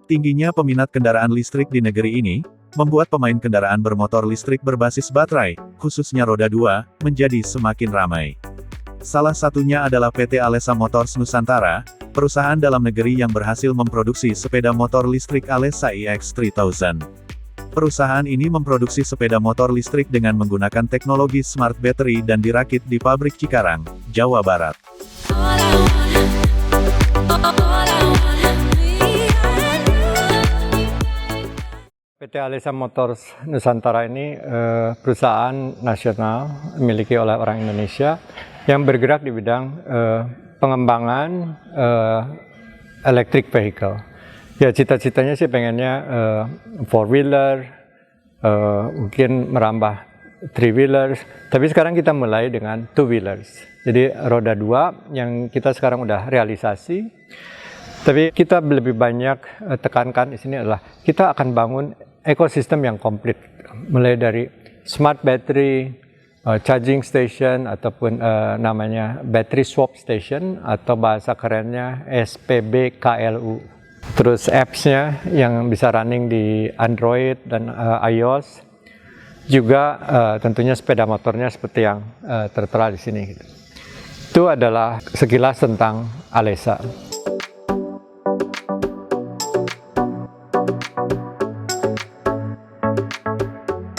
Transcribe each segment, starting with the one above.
Tingginya peminat kendaraan listrik di negeri ini, membuat pemain kendaraan bermotor listrik berbasis baterai, khususnya roda 2, menjadi semakin ramai. Salah satunya adalah PT Alesa Motors Nusantara, perusahaan dalam negeri yang berhasil memproduksi sepeda motor listrik Alesa EX3000. Perusahaan ini memproduksi sepeda motor listrik dengan menggunakan teknologi smart battery dan dirakit di pabrik Cikarang, Jawa Barat. PT Alesa Motors Nusantara ini perusahaan nasional dimiliki oleh orang Indonesia yang bergerak di bidang pengembangan electric vehicle. Ya, cita-citanya sih pengennya 4-wheeler, mungkin merambah 3-wheelers, tapi sekarang kita mulai dengan 2-wheelers. Jadi roda 2 yang kita sekarang udah realisasi, tapi kita lebih banyak tekankan di sini adalah kita akan bangun ekosistem yang komplit, mulai dari smart battery, charging station ataupun namanya battery swap station atau bahasa kerennya SPB KLU. Terus apps-nya yang bisa running di Android dan iOS, juga tentunya sepeda motornya seperti yang tertera di sini. Itu adalah sekilas tentang Alesa.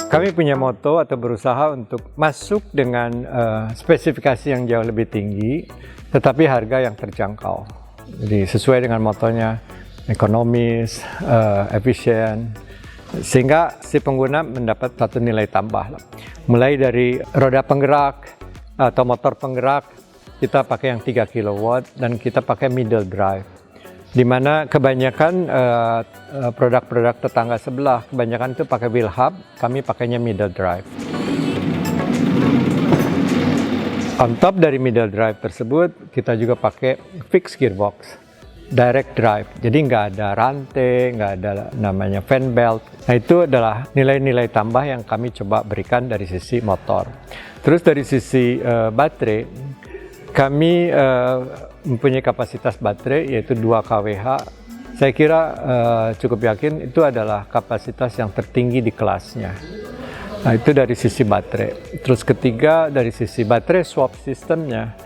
Kami punya moto atau berusaha untuk masuk dengan spesifikasi yang jauh lebih tinggi, tetapi harga yang terjangkau. Jadi sesuai dengan motonya, ekonomis, efisien, sehingga si pengguna mendapat satu nilai tambah. Mulai dari roda penggerak atau motor penggerak, kita pakai yang 3 kW dan kita pakai middle drive. Di mana kebanyakan produk-produk tetangga sebelah, kebanyakan itu pakai wheel hub, kami pakainya middle drive. On top dari middle drive tersebut, kita juga pakai fixed gearbox, direct drive. Jadi nggak ada rantai, nggak ada namanya fan belt. Nah, itu adalah nilai-nilai tambah yang kami coba berikan dari sisi motor. Terus dari sisi baterai, kami mempunyai kapasitas baterai yaitu 2 kWh. Saya kira cukup yakin itu adalah kapasitas yang tertinggi di kelasnya. Nah, itu dari sisi baterai. Terus ketiga, dari sisi baterai swap sistemnya,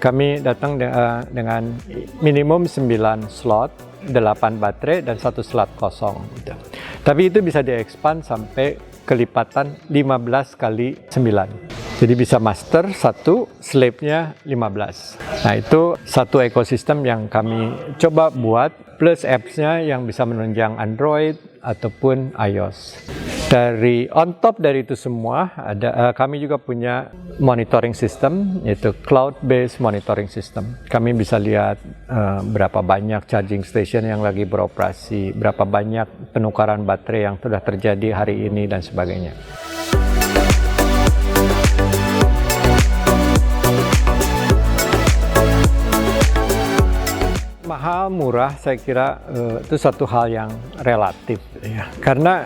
kami datang dengan minimum 9 slot, 8 baterai dan 1 slot kosong. Tapi itu bisa di-expand sampai kelipatan 15 kali 9. Jadi bisa master 1, slave-nya 15. Nah, itu satu ekosistem yang kami coba buat, plus apps-nya yang bisa menunjang Android ataupun iOS. Dari on top dari itu semua, kami juga punya monitoring system, yaitu cloud-based monitoring system. Kami bisa lihat berapa banyak charging station yang lagi beroperasi, berapa banyak penukaran baterai yang sudah terjadi hari ini, dan sebagainya. Mahal, murah, saya kira itu satu hal yang relatif, ya. Karena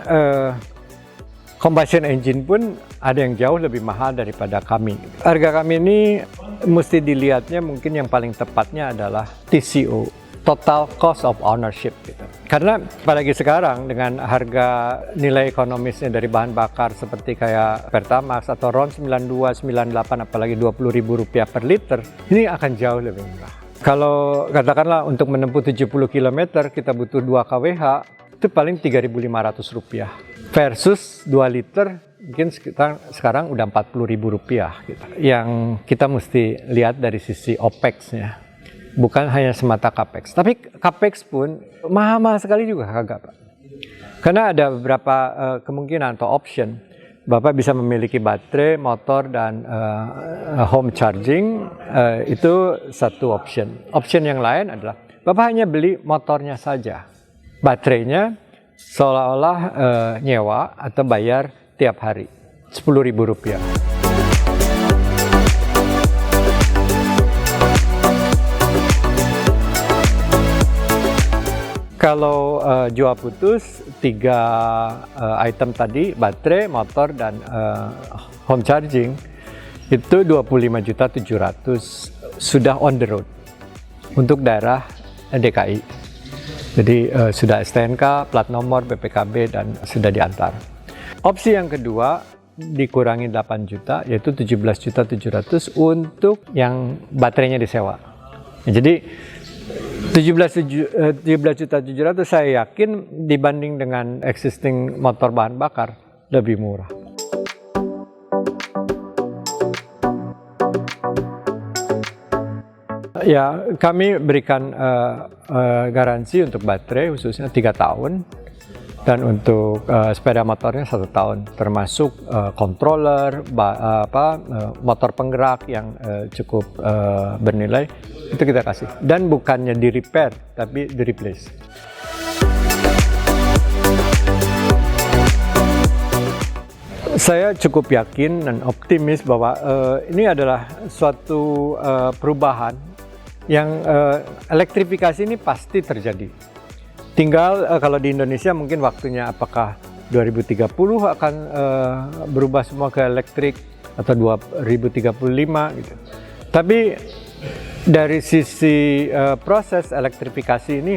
combustion engine pun ada yang jauh lebih mahal daripada kami. Harga kami ini mesti dilihatnya, mungkin yang paling tepatnya adalah TCO, total cost of ownership, gitu. Karena apalagi sekarang dengan harga nilai ekonomisnya dari bahan bakar seperti kayak Pertamax atau RON 92, 98, apalagi Rp20.000 per liter, ini akan jauh lebih murah. Kalau katakanlah untuk menempuh 70 km kita butuh 2 kWh, itu paling Rp3.500 versus 2 liter mungkin sekarang udah Rp40.000 gitu. Yang kita mesti lihat dari sisi OPEX-nya, bukan hanya semata CAPEX. Tapi CAPEX pun mahal-mahal sekali juga kagak, Pak. Karena ada beberapa kemungkinan atau option. Bapak bisa memiliki baterai, motor, dan home charging, itu satu option. Option yang lain adalah Bapak hanya beli motornya saja. Baterainya seolah-olah nyewa atau bayar tiap hari, Rp10.000. Kalau jual putus, 3 item tadi, baterai, motor, dan home charging, itu Rp25.700.000 sudah on the road untuk daerah DKI. Jadi sudah STNK, plat nomor, BPKB, dan sudah diantar. Opsi yang kedua, dikurangi 8 juta, yaitu 17.700.000 untuk yang baterainya disewa. Jadi 17.700.000 saya yakin dibanding dengan existing motor bahan bakar lebih murah. Ya, kami berikan garansi untuk baterai khususnya 3 tahun, dan untuk sepeda motornya 1 tahun, termasuk controller, motor penggerak yang cukup bernilai, itu kita kasih. Dan bukannya di repair, tapi di replace. Saya cukup yakin dan optimis bahwa ini adalah suatu perubahan yang elektrifikasi ini pasti terjadi. Tinggal kalau di Indonesia mungkin waktunya apakah 2030 akan berubah semua ke elektrik atau 2035 gitu. Tapi dari sisi proses elektrifikasi ini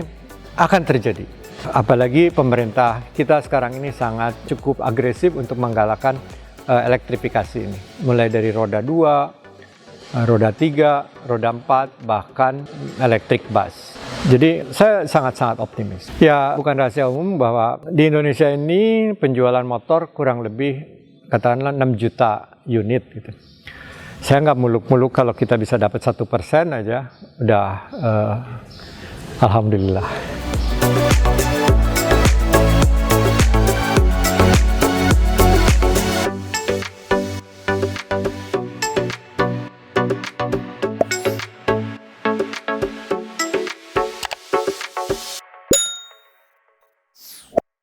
akan terjadi. Apalagi pemerintah kita sekarang ini sangat cukup agresif untuk menggalakkan elektrifikasi ini. Mulai dari roda 2, roda 3, roda 4, bahkan electric bus. Jadi saya sangat-sangat optimis. Ya, bukan rahasia umum bahwa di Indonesia ini penjualan motor kurang lebih katakanlah 6 juta unit gitu. Saya nggak muluk-muluk kalau kita bisa dapat 1% aja, udah alhamdulillah.